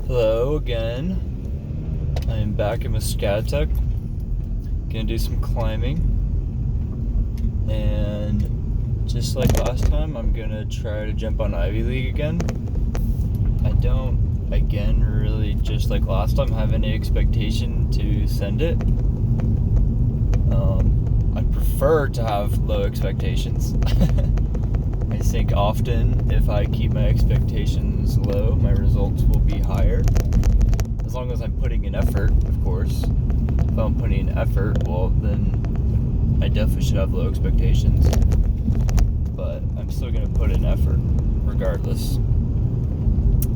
Hello again. I am back in Muscatatuck. Gonna do some climbing. And just like last time, I'm gonna try to jump on Ivy League again. I don't, again, really just like last time, have any expectation to send it. I prefer to have low expectations. I think often if I keep my expectations low, my results will be higher. As long as I'm putting in effort, of course. If I'm putting in effort, well, then I definitely should have low expectations. But I'm still going to put in effort, regardless.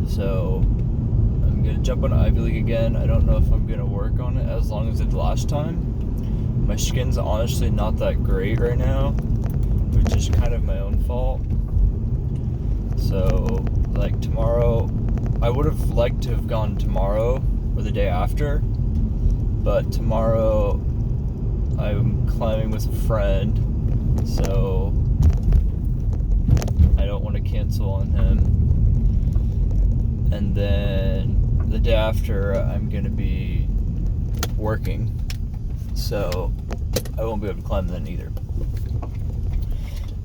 So, I'm going to jump on Ivy League again. I don't know if I'm going to work on it as long as I did last time. My skin's honestly not that great right now, which is kind of my own fault. So, like tomorrow, I would have liked to have gone tomorrow or the day after, but tomorrow I'm climbing with a friend, so I don't want to cancel on him. And then the day after, I'm going to be working, so I won't be able to climb then either.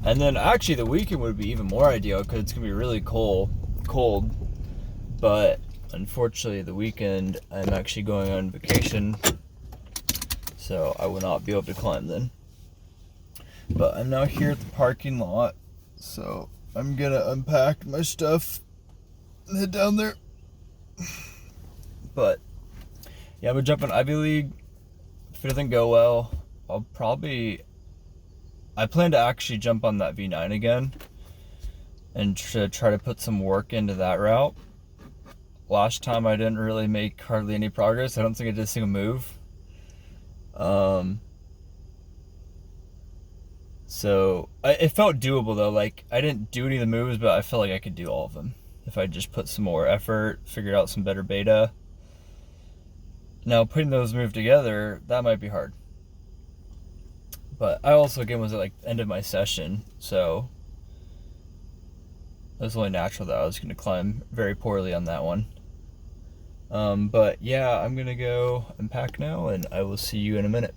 And then actually the weekend would be even more ideal because it's going to be really cold. But unfortunately the weekend I'm actually going on vacation, so I will not be able to climb then. But I'm now here at the parking lot, so I'm going to unpack my stuff and head down there. But yeah, I'm going to jump on Ivy League. If it doesn't go well, I plan to actually jump on that V9 again and try to put some work into that route. Last time I didn't really make hardly any progress. I don't think I did a single move. So it felt doable though. Like I didn't do any of the moves, but I felt like I could do all of them if I just put some more effort, figured out some better beta. Now putting those moves together, that might be hard. But I also, again, was at like the end of my session, so it was only natural that I was going to climb very poorly on that one. But yeah, I'm going to go unpack now, and I will see you in a minute.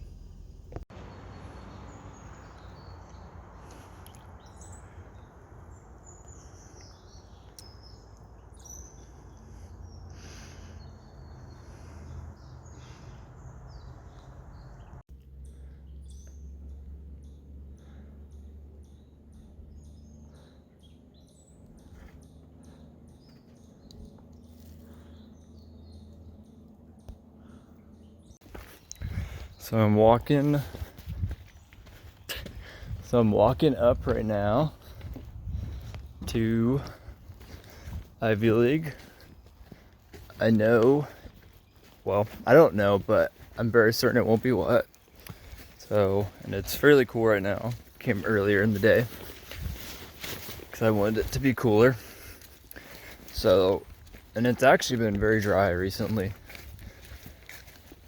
So I'm walking up right now to Ivy League. I don't know, but I'm very certain it won't be wet. So, and it's fairly cool right now. Came earlier in the day because I wanted it to be cooler. So, and it's actually been very dry recently.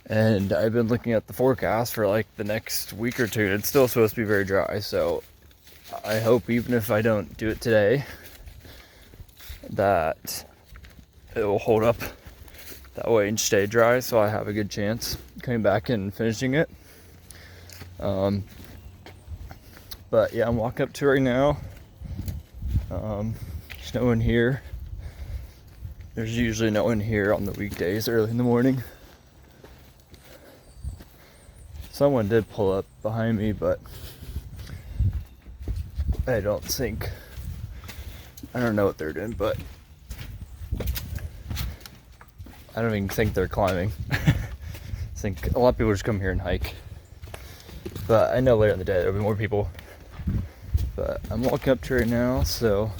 And I've been looking at the forecast for like the next week or two, and it's still supposed to be very dry. So I hope even if I don't do it today, that it will hold up that way and stay dry, so I have a good chance coming back and finishing it. But yeah, I'm walking up to it right now. There's no one here. There's usually no one here on the weekdays early in the morning. Someone did pull up behind me, but I don't know what they're doing, but I don't even think they're climbing. I think a lot of people just come here and hike. But I know later in the day there'll be more people. But I'm walking up to it right now, so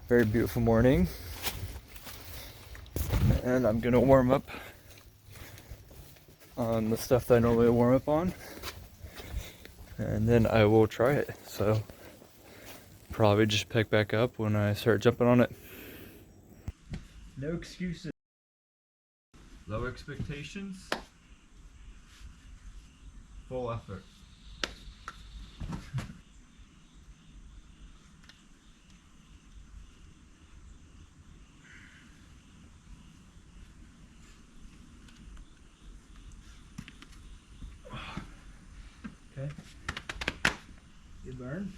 very beautiful morning. And I'm gonna warm up on the stuff that I normally warm up on, and then I will try it. So probably just pick back up when I start jumping on it. No excuses. Low expectations, full effort. burn.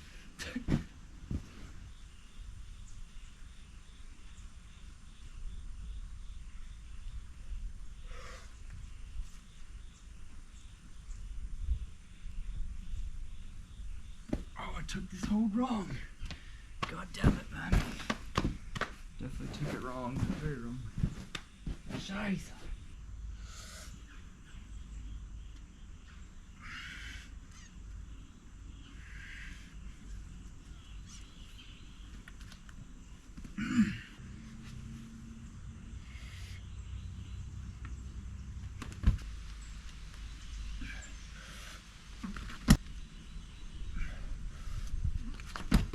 Oh, I took this hold wrong. God damn it, man. Definitely took it wrong. Very wrong. Scheiße.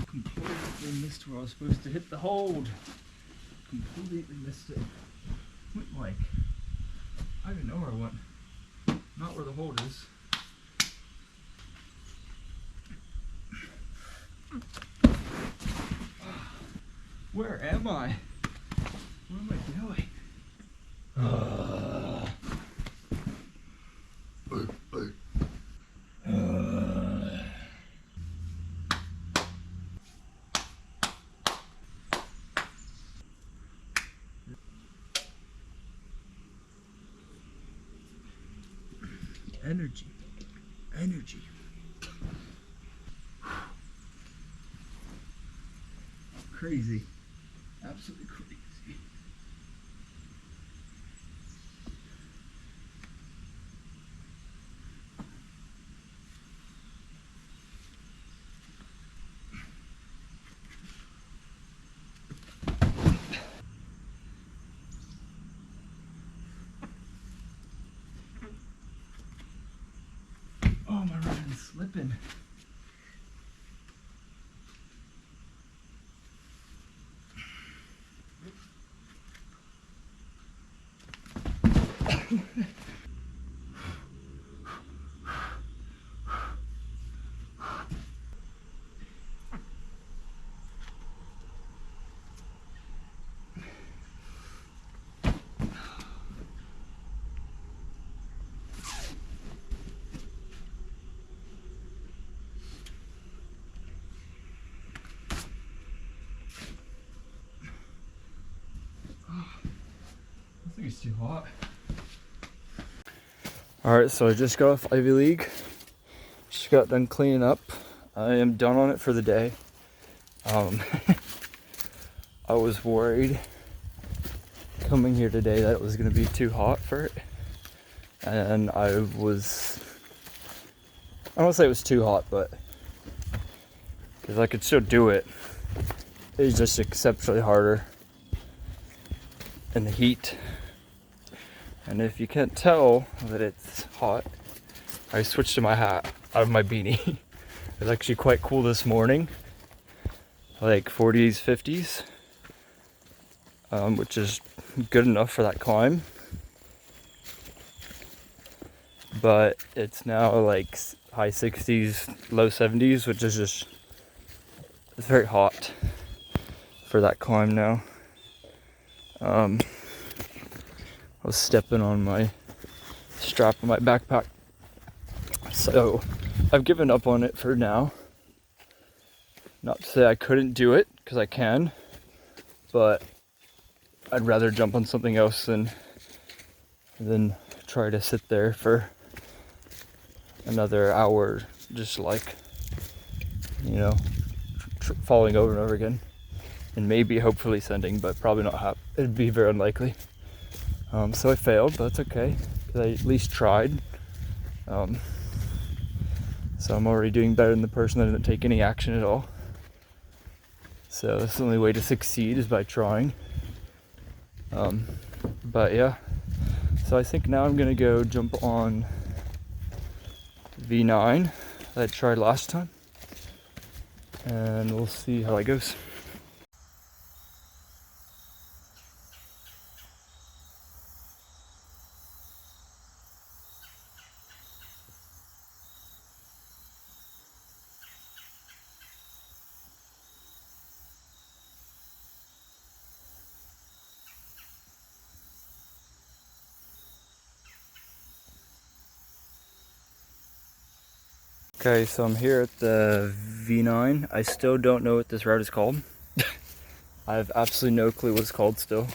Completely missed where I was supposed to hit the hold. Completely missed it. Went like, I don't even know where I went. Not where the hold is. Where am I? What am I doing? Energy. Energy. Crazy. Absolutely crazy. Oh, my run's slipping. I think it's too hot. Alright, so I just got off Ivy League. Just got done cleaning up. I am done on it for the day. I was worried coming here today that it was going to be too hot for it. And I don't want to say it was too hot, but because I could still do it. It's just exceptionally harder in the heat. And if you can't tell that it's hot, I switched to my hat out of my beanie. It was actually quite cool this morning, like 40s, 50s, which is good enough for that climb. But it's now like high 60s, low 70s, which is just, it's very hot for that climb now. I was stepping on my strap of my backpack, so I've given up on it for now. Not to say I couldn't do it, because I can, but I'd rather jump on something else than try to sit there for another hour, just like, you know, falling over and over again, and maybe hopefully sending, but probably not it'd be very unlikely. So I failed, but it's okay, because I at least tried. So I'm already doing better than the person that didn't take any action at all. So that's the only way to succeed, is by trying. But yeah, so I think now I'm gonna go jump on V9 that I tried last time, and we'll see how that goes. Okay, so I'm here at the V9. I still don't know what this route is called. I have absolutely no clue what it's called still.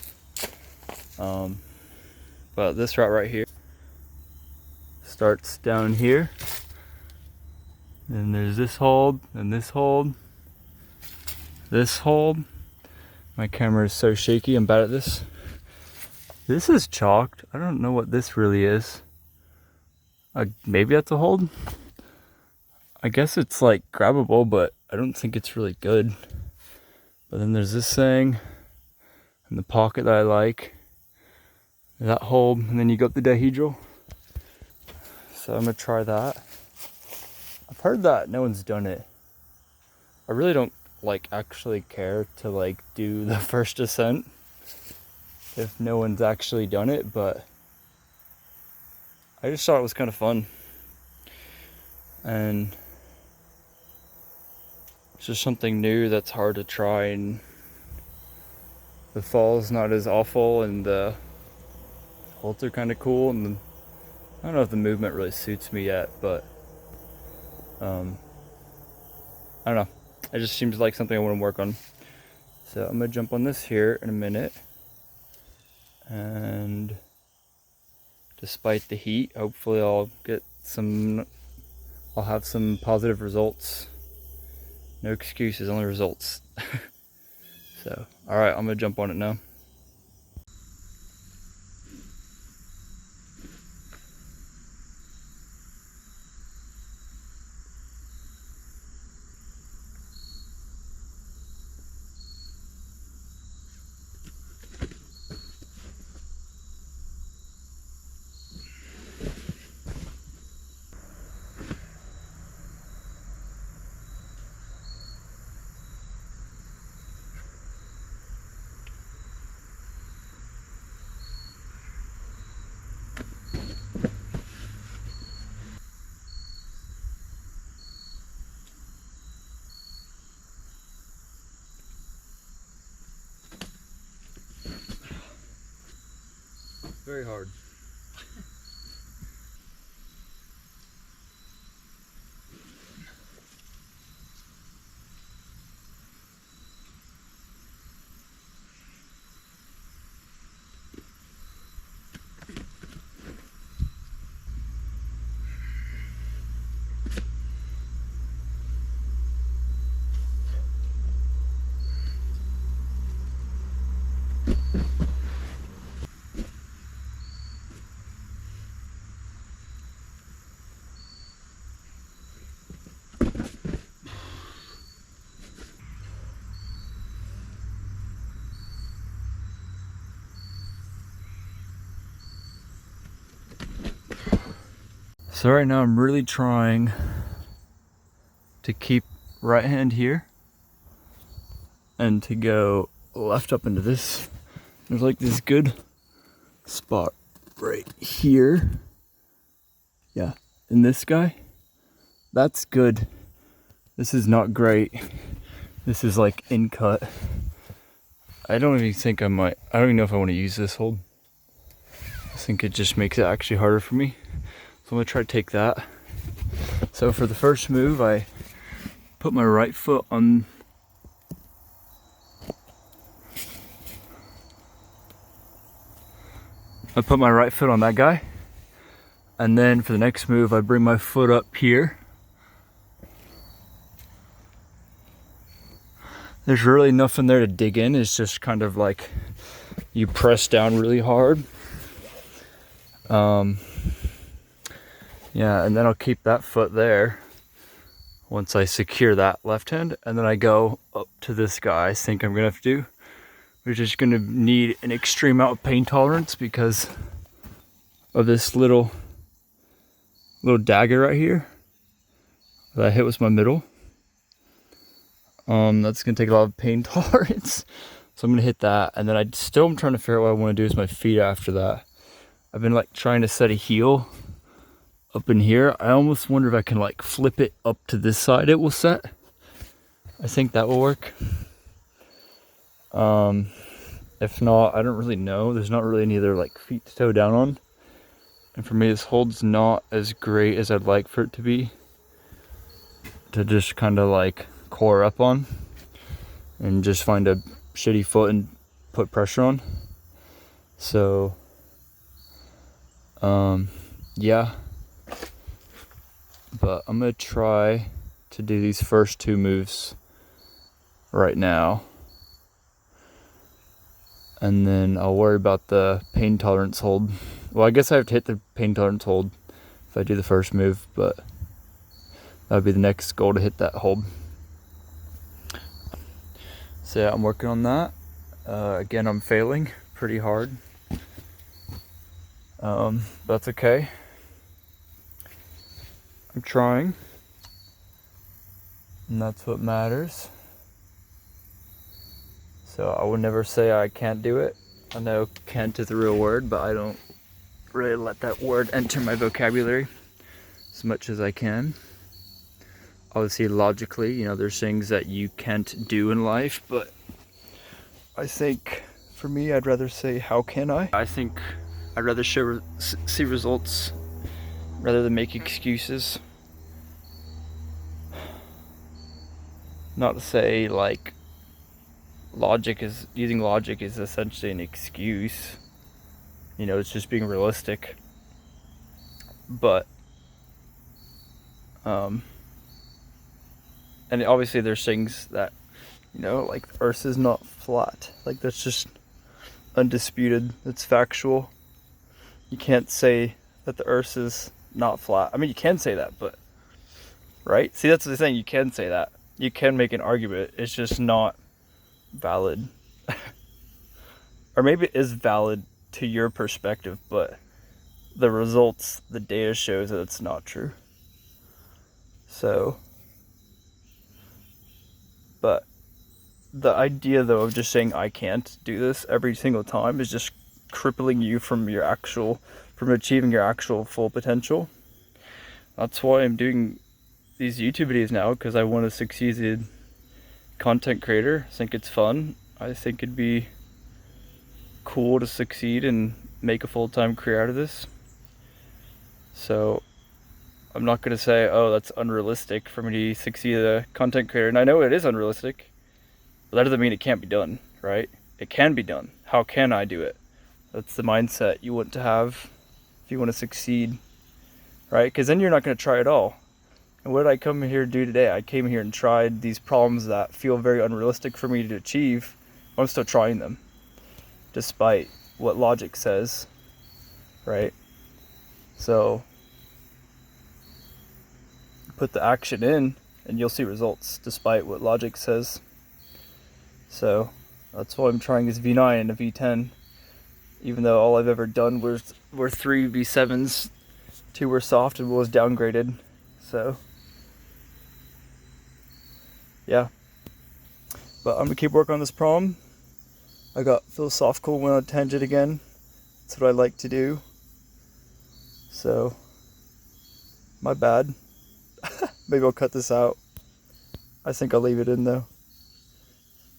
But this route right here starts down here. Then there's this hold, and this hold, this hold. My camera is so shaky, I'm bad at this. This is chalked. I don't know what this really is. Maybe that's a hold? I guess it's like grabbable, but I don't think it's really good. But then there's this thing in the pocket that I like. That hold, and then you go up the dihedral. So I'm gonna try that. I've heard that no one's done it. I really don't like actually care to like do the First Ascent if no one's actually done it, but I just thought it was kind of fun. And it's just something new that's hard to try, and the fall's not as awful, and the holds are kind of cool, and I don't know if the movement really suits me yet, but I don't know. It just seems like something I want to work on. So I'm gonna jump on this here in a minute, and despite the heat, hopefully I'll have some positive results. No excuses, only results. So, alright, I'm gonna jump on it now. Very hard. So right now I'm really trying to keep right hand here and to go left up into this. There's like this good spot right here. Yeah, and this guy, that's good. This is not great. This is like in cut. I don't even think I don't even know if I want to use this hold. I think it just makes it actually harder for me. So I'm gonna try to take that. So for the first move, I put my right foot on that guy. And then for the next move, I bring my foot up here. There's really nothing there to dig in. It's just kind of like you press down really hard. Yeah, and then I'll keep that foot there once I secure that left hand, and then I go up to this guy I think I'm gonna have to do, which is gonna need an extreme amount of pain tolerance because of this little dagger right here that I hit with my middle. That's gonna take a lot of pain tolerance. So I'm gonna hit that, and then I'm trying to figure out what I wanna do with my feet after that. I've been like trying to set a heel up in here. I almost wonder if I can like flip it up to this side it will set. I think that will work. If not, I don't really know. There's not really any other like feet to toe down on. And for me, this hold's not as great as I'd like for it to be. to just kind of like core up on and just find a shitty foot and put pressure on. So yeah, but I'm gonna try to do these first two moves right now, and then I'll worry about the pain tolerance hold. Well, I guess I have to hit the pain tolerance hold if I do the first move, but that would be the next goal, to hit that hold. So yeah, I'm working on that. Again, I'm failing pretty hard. That's okay. I'm trying, and that's what matters. So I would never say I can't do it. I know can't is the real word, but I don't really let that word enter my vocabulary as much as I can. Obviously, logically, you know, there's things that you can't do in life, but I think for me, I'd rather say, how can I? I think I'd rather see results rather than make excuses. Not to say like using logic is essentially an excuse. You know, it's just being realistic. But and obviously there's things that, you know, like the Earth is not flat. Like, that's just undisputed. It's factual. You can't say that the Earth is not flat. I mean, you can say that, but right? See, that's the thing. You can say that. You can make an argument. It's just not valid. Or maybe it is valid to your perspective, but the results, the data shows that it's not true. So, but the idea though of just saying I can't do this every single time is just crippling you from achieving your actual full potential. That's why I'm doing these YouTube videos now, because I want to succeed as a content creator. I think it's fun. I think it'd be cool to succeed and make a full-time career out of this. So I'm not going to say, oh, that's unrealistic for me to succeed as a content creator. And I know it is unrealistic, but that doesn't mean it can't be done, right? It can be done. How can I do it? That's the mindset you want to have if you want to succeed, right? Because then you're not going to try at all. And what did I come here to do today? I came here and tried these problems that feel very unrealistic for me to achieve. I'm still trying them, despite what logic says, right? So put the action in and you'll see results, despite what logic says. So that's why I'm trying this V9 and a V10, even though all I've ever done were 3 V7s, 2 were soft and was downgraded. So yeah, but I'm gonna keep working on this problem. I got philosophical, went on a tangent again. That's what I like to do. So my bad. Maybe I'll cut this out. I think I'll leave it in though.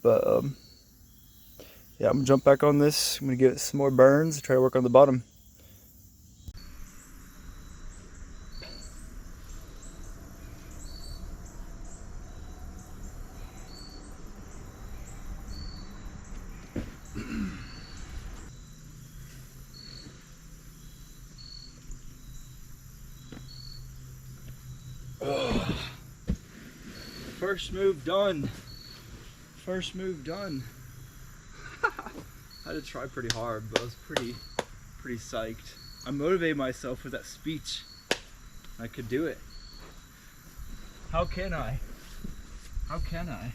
But yeah, I'm gonna jump back on this. I'm gonna give it some more burns, try to work on the bottom. First move done. First move done. I had to try pretty hard, but I was pretty psyched. I motivated myself with that speech. I could do it. How can I? How can I?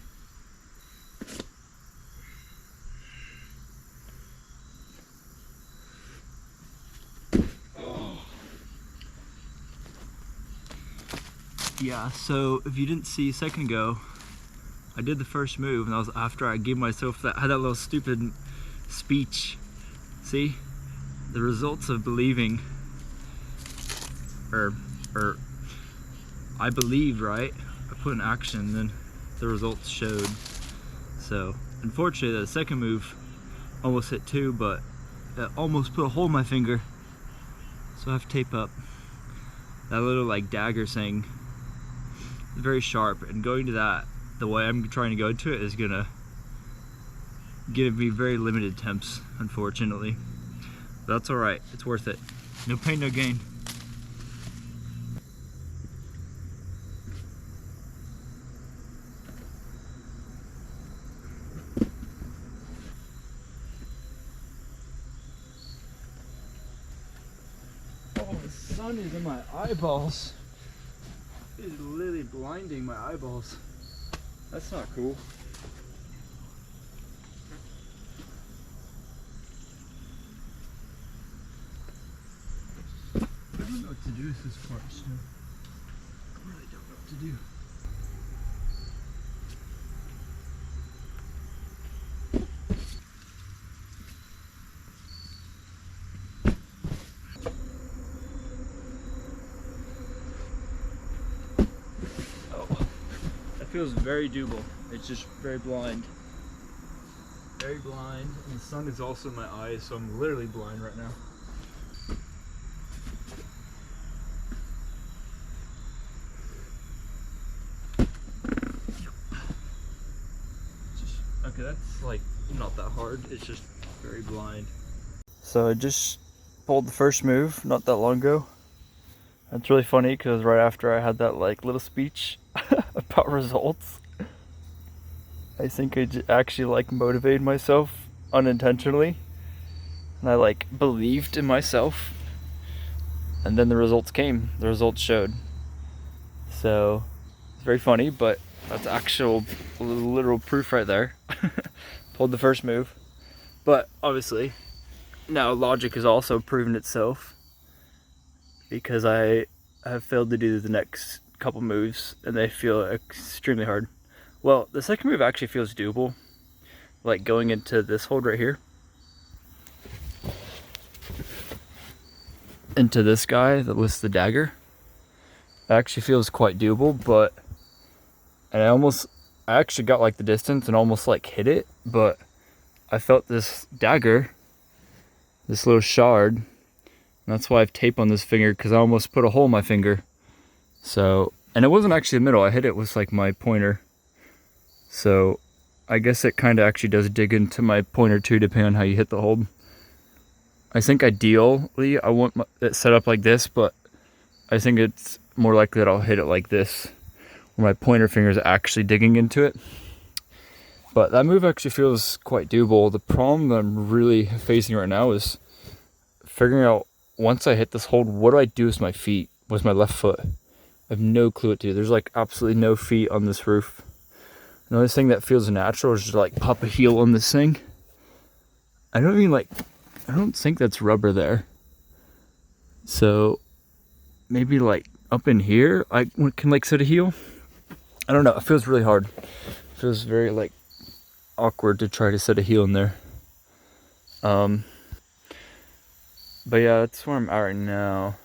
Yeah, so if you didn't see a second ago, I did the first move, and that was after I gave myself that, had that little stupid speech. See? The results of believing, or I believed, right? I put in action, then the results showed. So, unfortunately, the second move almost hit 2, but it almost put a hole in my finger. So I have to tape up that little like dagger thing very sharp, and going to that, the way I'm trying to go to it is gonna give me very limited temps, unfortunately. But that's alright, it's worth it. No pain, no gain. Oh, the sun is in my eyeballs. It is literally blinding my eyeballs. That's not cool. I don't know what to do with this part of snow. I really don't know what to do. Feels very doable. It's just very blind. Very blind. And the sun is also in my eyes, so I'm literally blind right now. Okay, that's like not that hard. It's just very blind. So I just pulled the first move not that long ago. That's really funny because right after I had that like little speech about results, I think I actually like motivated myself unintentionally, and I like believed in myself, and then the results came. The results showed. So it's very funny, but that's actual literal proof right there. Pulled the first move, but obviously now logic has also proven itself, because I have failed to do the next couple moves and they feel extremely hard. Well, the second move actually feels doable, like going into this hold right here, into this guy that was the dagger. It actually feels quite doable, but I actually got like the distance and almost like hit it, but I felt this dagger, this little shard. And that's why I have tape on this finger, because I almost put a hole in my finger. So, and it wasn't actually the middle. I hit it with like my pointer. So I guess it kind of actually does dig into my pointer too, depending on how you hit the hold. I think ideally I want it set up like this, but I think it's more likely that I'll hit it like this, where my pointer finger is actually digging into it. But that move actually feels quite doable. The problem that I'm really facing right now is figuring out, once I hit this hold, what do I do with my feet, with my left foot? I have no clue what to do. There's like absolutely no feet on this roof. The only thing that feels natural is just like pop a heel on this thing. I don't think that's rubber there. So maybe like up in here, I can like set a heel. I don't know, it feels really hard. It feels very like awkward to try to set a heel in there. But yeah, that's where I'm at right now.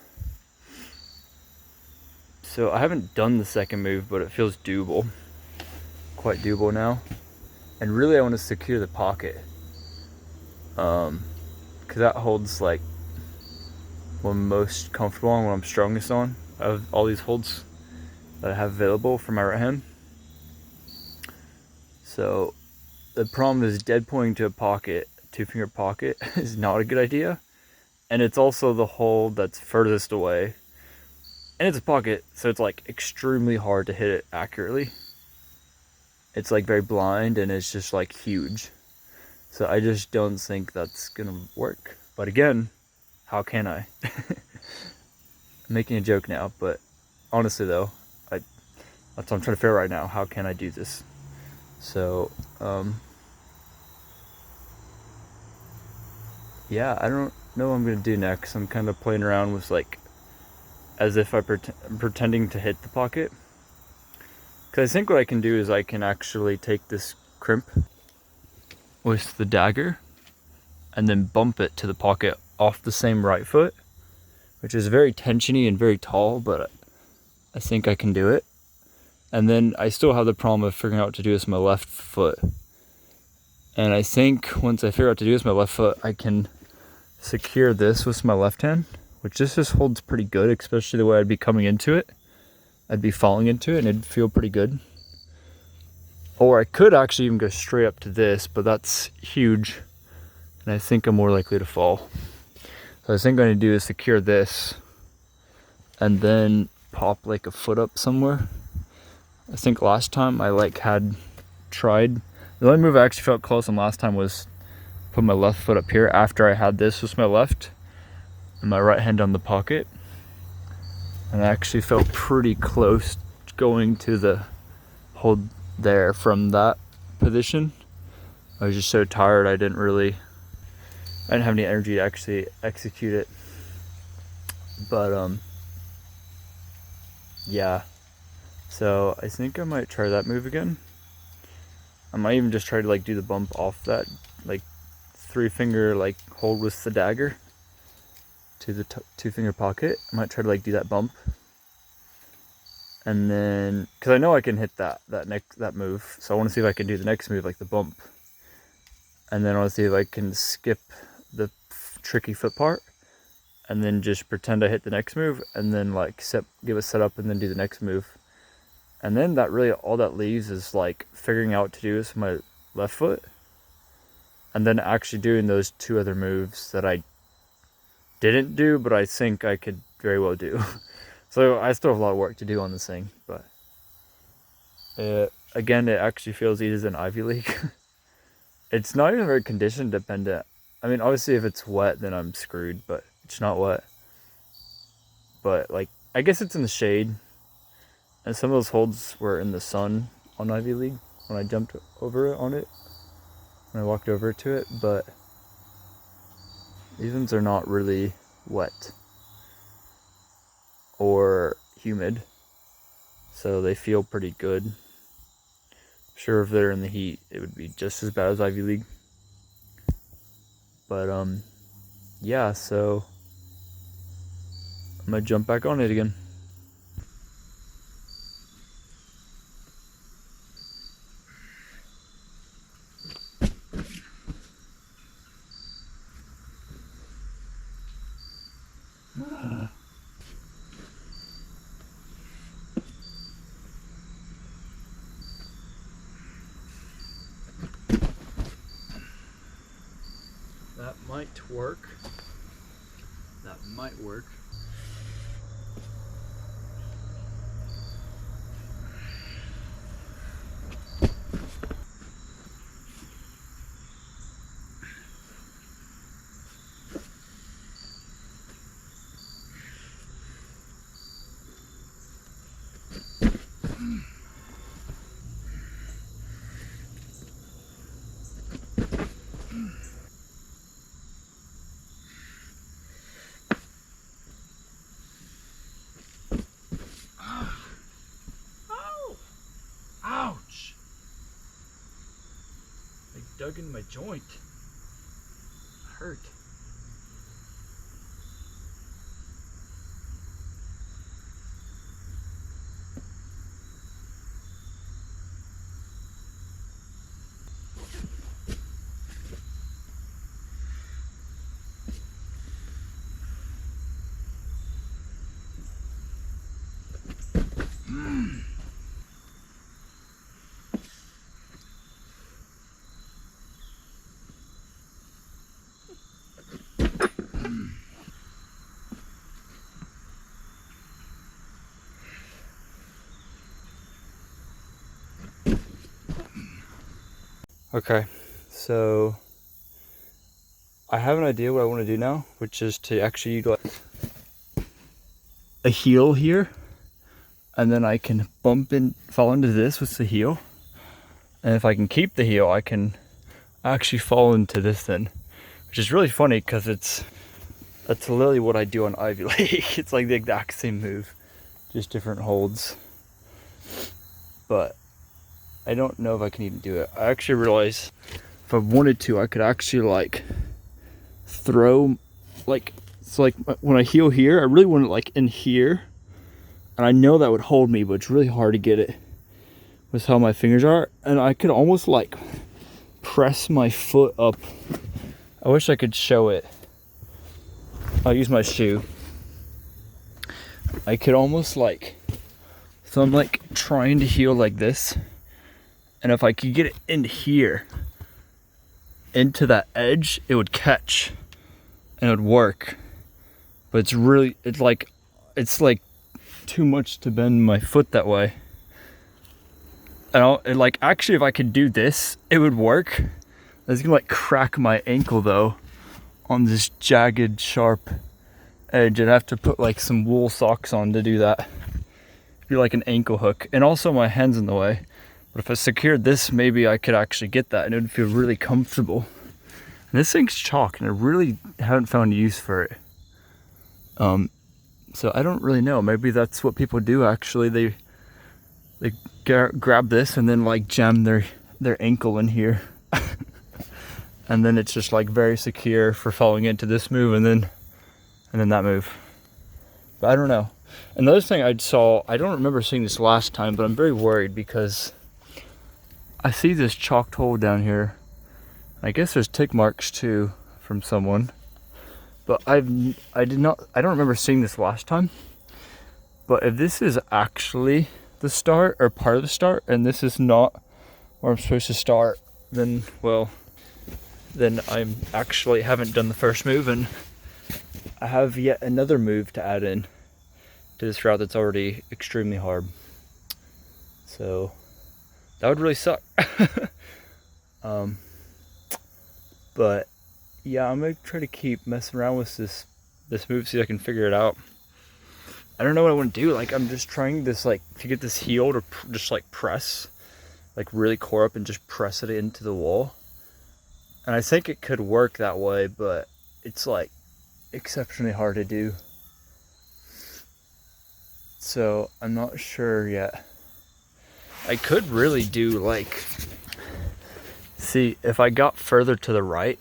So I haven't done the second move, but it feels doable. Quite doable now. And really I want to secure the pocket. Because that holds like what I'm most comfortable on, what I'm strongest on, of all these holds that I have available for my right hand. So the problem is dead pointing to a pocket, 2-finger pocket, is not a good idea. And it's also the hold that's furthest away. And it's a pocket, so it's like extremely hard to hit it accurately. It's like very blind and it's just like huge. So I just don't think that's gonna work. But again, how can I? I'm making a joke now, but honestly though, that's what I'm trying to figure out right now. How can I do this? So, yeah, I don't know what I'm gonna do next. I'm kind of playing around with like, as if I'm pretending to hit the pocket. Because I think what I can do is I can actually take this crimp with the dagger and then bump it to the pocket off the same right foot, which is very tensiony and very tall, but I think I can do it. And then I still have the problem of figuring out what to do with my left foot. And I think once I figure out what to do with my left foot, I can secure this with my left hand, which this just holds pretty good, especially the way I'd be coming into it. I'd be falling into it and it'd feel pretty good. Or I could actually even go straight up to this, but that's huge. And I think I'm more likely to fall. So I think what I'm gonna do is secure this and then pop like a foot up somewhere. I think last time I like had tried, the only move I actually felt close on last time was put my left foot up here after I had this with my left and my right hand on the pocket. And I actually felt pretty close going to the hold there from that position. I was just so tired I didn't have any energy to actually execute it. But yeah, so I think I might try that move again. I might even just try to like do the bump off that like 3-finger like hold with the dagger to the 2-finger pocket. I might try to like do that bump, and then because I know I can hit that move, so I want to see if I can do the next move like the bump, and then I want to see if I can skip the tricky foot part and then just pretend I hit the next move and then like give a setup and then do the next move. And then that really all that leaves is like figuring out what to do with my left foot and then actually doing those 2 other moves that I didn't do, but I think I could very well do. So I still have a lot of work to do on this thing, but again, it actually feels easier than Ivy League. It's not even very condition dependent. I mean, obviously if it's wet, then I'm screwed, but it's not wet. But like, I guess it's in the shade. And some of those holds were in the sun on Ivy League when I jumped over on it, when I walked over to it, but these ones are not really wet or humid, so they feel pretty good. I'm sure if they're in the heat, it would be just as bad as Ivy League. But yeah, so I'm gonna jump back on it again. That might work. That might work. Ouch! I dug in my joint. Hurt. Okay, so I have an idea what I want to do now, which is to actually utilize a heel here, and then I can fall into this with the heel, and if I can keep the heel, I can actually fall into this then, which is really funny because that's literally what I do on Ivy League. It's like the exact same move, just different holds. But I don't know if I can even do it. I actually realized if I wanted to, I could actually like throw, like, so like when I heel here, I really want it like in here, and I know that would hold me, but it's really hard to get it with how my fingers are. And I could almost like press my foot up. I wish I could show it. I'll use my shoe. I could almost like So I'm like trying to heel like this. And if I could get it in here, into that edge, it would catch and it would work. But it's like too much to bend my foot that way. Like actually if I could do this, it would work. I was gonna like crack my ankle though on this jagged, sharp edge. I'd have to put like some wool socks on to do that. It'd be like an ankle hook. And also my hand's in the way. But if I secured this, maybe I could actually get that and it would feel really comfortable. And this thing's chalk and I really haven't found use for it. So I don't really know. Maybe that's what people do actually. They grab this and then like jam their ankle in here. And then it's just like very secure for falling into this move and then that move. But I don't know. Another thing I saw, I don't remember seeing this last time, but I'm very worried because I see this chalked hole down here. I guess there's tick marks too from someone. But I don't remember seeing this last time. But if this is actually the start or part of the start and this is not where I'm supposed to start, then I'm actually haven't done the first move and I have yet another move to add in to this route that's already extremely hard. So that would really suck. But yeah, I'm gonna try to keep messing around with this move, see if I can figure it out. I don't know what I want to do. Like I'm just trying this like to get this heel to just like press, like really core up and just press it into the wall. And I think it could work that way, but it's like exceptionally hard to do. So I'm not sure yet. I could really do like, see if I got further to the right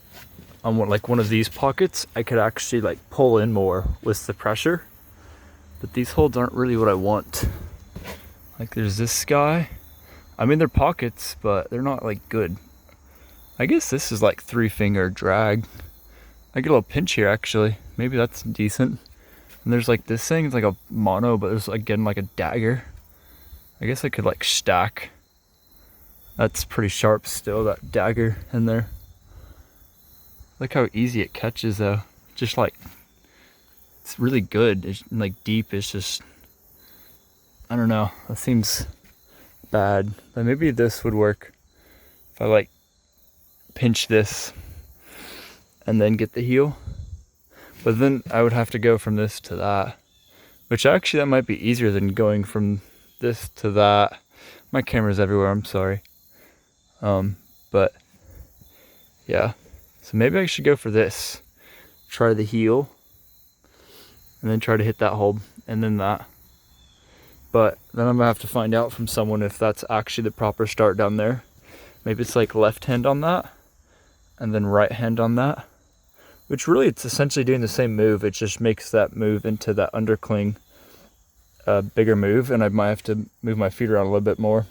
on one of these pockets, I could actually like pull in more with the pressure. But these holds aren't really what I want. Like there's this guy. I mean, they're pockets, but they're not like good. I guess this is like 3-finger drag. I get a little pinch here actually. Maybe that's decent. And there's like this thing, it's like a mono, but there's again like a dagger. I guess I could like stack. That's pretty sharp still, that dagger in there. Look how easy it catches though. Just like, it's really good. It's like deep, it's just, I don't know. That seems bad. But maybe this would work. If I like pinch this and then get the heel. But then I would have to go from this to that. Which actually that might be easier than going from this to that. My camera's everywhere, I'm sorry. But yeah. So maybe I should go for this. Try the heel. And then try to hit that hold. And then that. But then I'm gonna have to find out from someone if that's actually the proper start down there. Maybe it's like left hand on that. And then right hand on that. Which really, it's essentially doing the same move. It just makes that move into that undercling bigger move. And I might have to move my feet around a little bit more.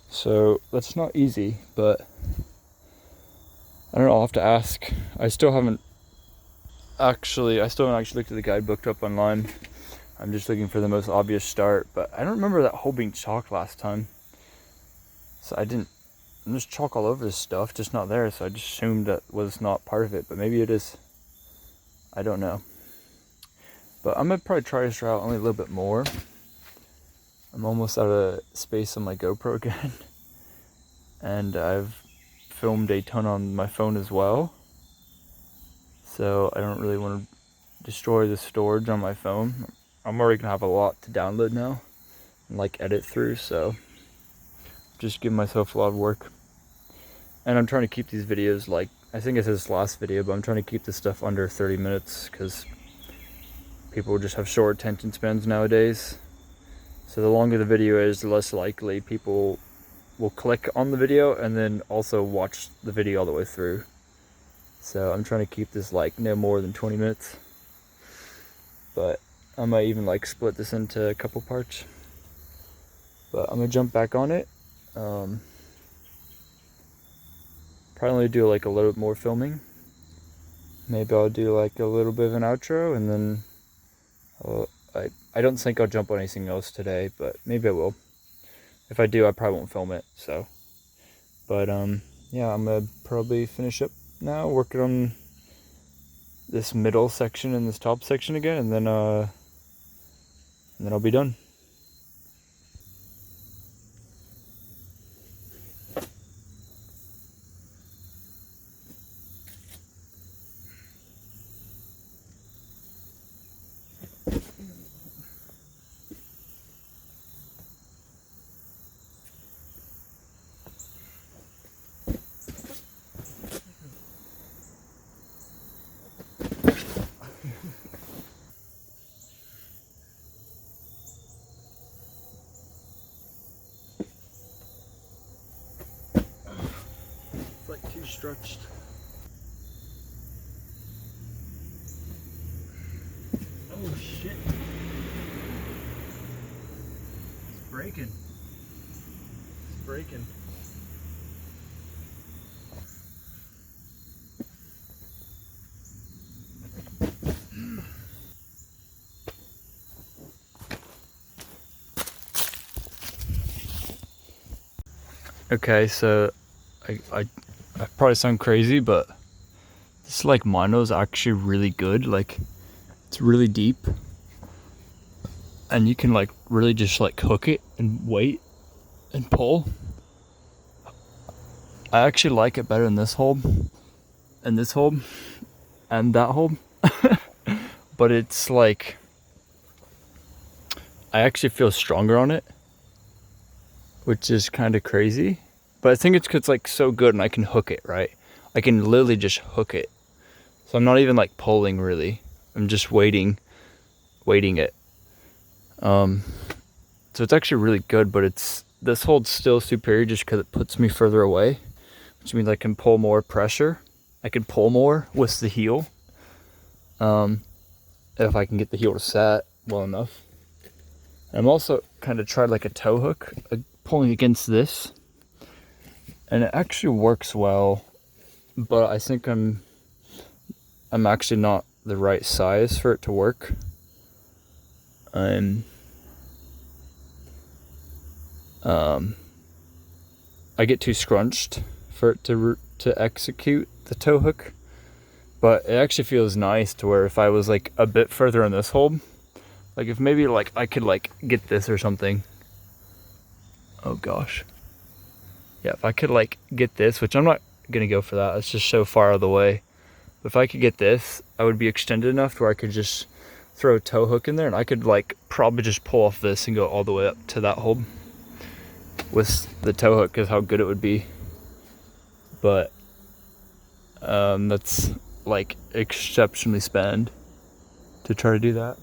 So that's not easy, but I don't know, I'll have to ask. I still haven't actually looked at the guidebook up online. I'm just looking for the most obvious start, but I don't remember that hole being chalked last time. So there's chalk all over this stuff, just not there, so I just assumed that was not part of it, but maybe it is. I don't know. But I'm gonna probably try this route only a little bit more. I'm almost out of space on my GoPro again. And I've filmed a ton on my phone as well. So I don't really want to destroy the storage on my phone. I'm already gonna have a lot to download now and like edit through, so just give myself a lot of work. And I'm trying to keep these videos, like, I think it's this last video, but I'm trying to keep this stuff under 30 minutes because people just have short attention spans nowadays. So the longer the video is, the less likely people will click on the video and then also watch the video all the way through. So I'm trying to keep this like no more than 20 minutes. But I might even like split this into a couple parts. But I'm gonna jump back on it. Probably do like a little bit more filming. Maybe I'll do like a little bit of an outro and then I don't think I'll jump on anything else today, but maybe I will. If I do, I probably won't film it, so. But, yeah, I'm gonna probably finish up now, working on this middle section and this top section again, and then I'll be done. It's like too stretched. Oh shit. It's breaking. It's breaking. Okay, so I probably sound crazy, but this like mono is actually really good. Like, it's really deep, and you can like really just like hook it and wait and pull. I actually like it better in this hold, and this hold, and that hold. But it's like, I actually feel stronger on it, which is kind of crazy. But I think it's 'cause it's like so good and I can hook it, right? I can literally just hook it. So I'm not even like pulling really. I'm just waiting it. So it's actually really good, but this holds still superior just because it puts me further away, which means I can pull more pressure. I can pull more with the heel. If I can get the heel to set well enough. And I'm also kind of tried like a toe hook, pulling against this, and it actually works well, but I think I'm actually not the right size for it to work. I get too scrunched for it to execute the toe hook, but it actually feels nice to where if I was like a bit further in this hold, like if maybe like I could like get this or something. Oh gosh. Yeah, if I could like get this, which I'm not gonna go for that, it's just so far out of the way. But if I could get this, I would be extended enough where I could just throw a toe hook in there, and I could like probably just pull off this and go all the way up to that hold with the toe hook, is how good it would be. But that's like exceptionally spend to try to do that.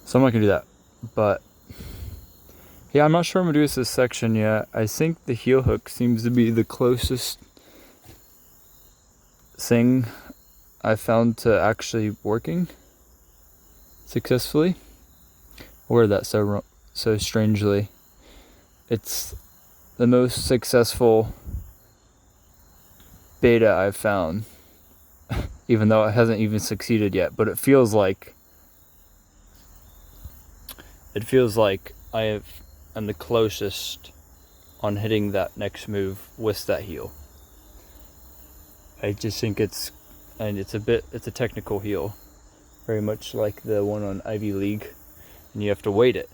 So I'm not gonna do that. But yeah, I'm not sure I'm gonna do this section yet. I think the heel hook seems to be the closest thing I found to actually working successfully. Or that so strangely. It's the most successful beta I've found, even though it hasn't even succeeded yet. But it feels like I'm the closest on hitting that next move with that heel. I just think it's a technical heel, very much like the one on Ivy League, and you have to weight it.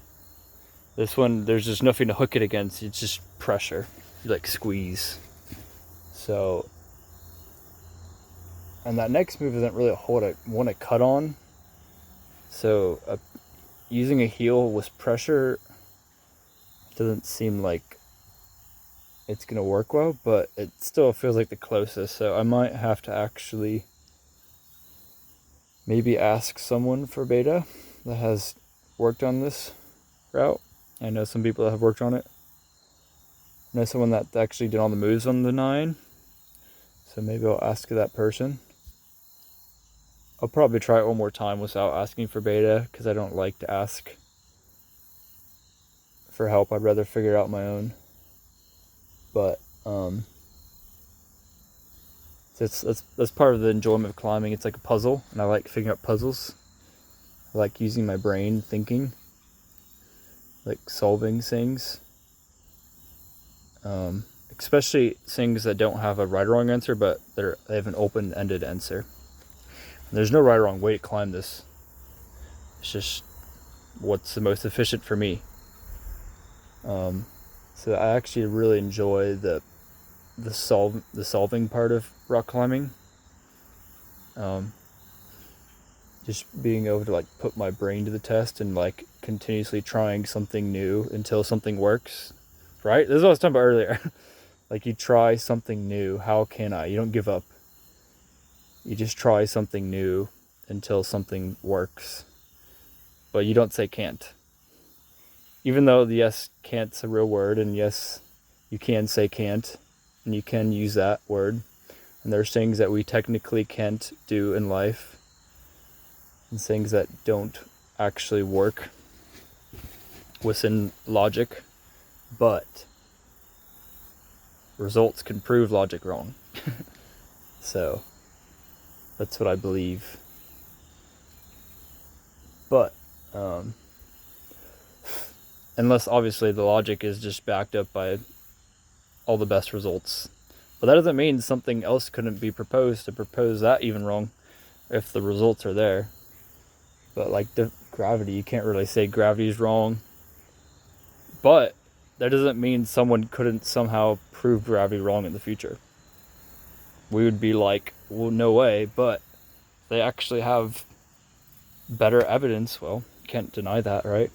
This one, there's just nothing to hook it against. It's just pressure. You like squeeze. So, and that next move isn't really a hold I want to cut on. So, using a heel with pressure doesn't seem like it's gonna work well, but it still feels like the closest. So I might have to actually maybe ask someone for beta that has worked on this route. I know some people that have worked on it. I know someone that actually did all the moves on the 9. So maybe I'll ask that person. I'll probably try it one more time without asking for beta, because I don't like to ask for help. I'd rather figure it out my own. But that's part of the enjoyment of climbing. It's like a puzzle, and I like figuring out puzzles. I like using my brain, thinking, like solving things. Especially things that don't have a right or wrong answer, but they have an open-ended answer. And there's no right or wrong way to climb this. It's just what's the most efficient for me. So I actually really enjoy the solving part of rock climbing. Just being able to like put my brain to the test and like continuously trying something new until something works. Right? This is what I was talking about earlier. Like you try something new. How can I? You don't give up. You just try something new until something works. But you don't say can't. Even though, yes, can't's a real word, and yes, you can say can't, and you can use that word. And there's things that we technically can't do in life, and things that don't actually work within logic, but results can prove logic wrong. So that's what I believe. But unless obviously the logic is just backed up by all the best results. But that doesn't mean something else couldn't be proposed to propose that even wrong if the results are there. But like the gravity, you can't really say gravity is wrong. But that doesn't mean someone couldn't somehow prove gravity wrong in the future. We would be like, well, no way, but they actually have better evidence. Well, you can't deny that, right?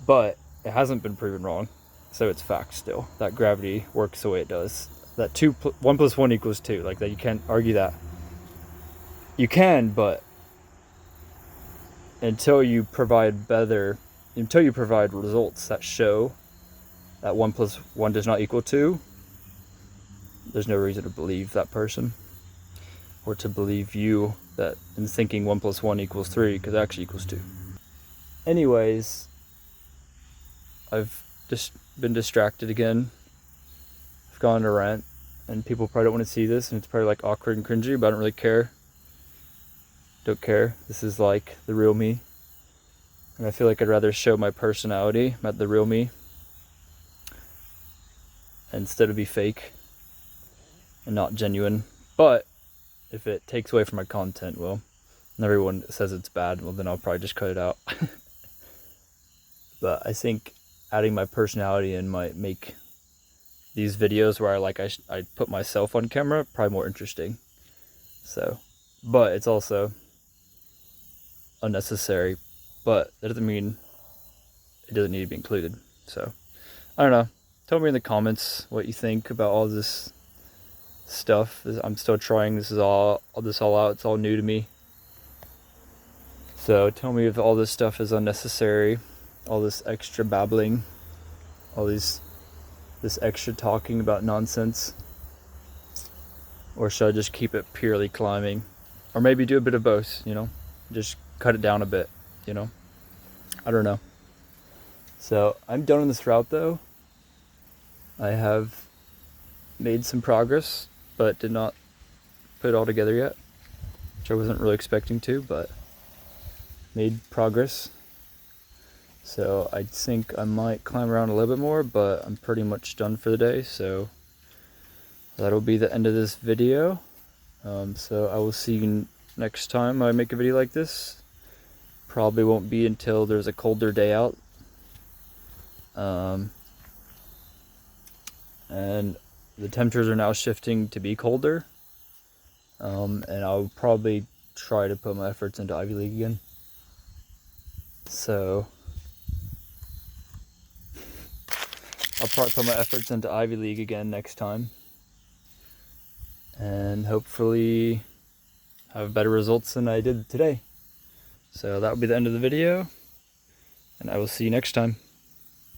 But it hasn't been proven wrong, so it's fact still that gravity works the way it does. That 1 + 1 = 2, like that, you can't argue that. You can, but until you provide results that show that 1 + 1 does not equal 2, there's no reason to believe that person, or to believe you that in thinking 1 + 1 = 3, because it actually equals 2. Anyways, I've just been distracted again. I've gone on a rant, and people probably don't want to see this, and it's probably like awkward and cringy, but I don't really care. Don't care. This is like the real me. And I feel like I'd rather show my personality, not the real me, instead of be fake and not genuine. But if it takes away from my content, well, and everyone says it's bad, well, then I'll probably just cut it out. But I think adding my personality in might make these videos where I put myself on camera probably more interesting. So, but it's also unnecessary, but that doesn't mean it doesn't need to be included. So I don't know, tell me in the comments what you think about all this stuff. I'm still trying this all out. It's all new to me, so tell me if all this stuff is unnecessary, all this extra babbling, all this extra talking about nonsense, or should I just keep it purely climbing, or maybe do a bit of both, just cut it down a bit, I don't know. So I'm done on this route though. I have made some progress, but did not put it all together yet, which I wasn't really expecting to, but made progress. So I think I might climb around a little bit more, but I'm pretty much done for the day. So that'll be the end of this video. So I will see you next time I make a video like this. Probably won't be until there's a colder day out. And the temperatures are now shifting to be colder. And I'll probably try to put my efforts into Ivy League again. So I'll probably put my efforts into Ivy League again next time. And hopefully have better results than I did today. So that will be the end of the video. And I will see you next time.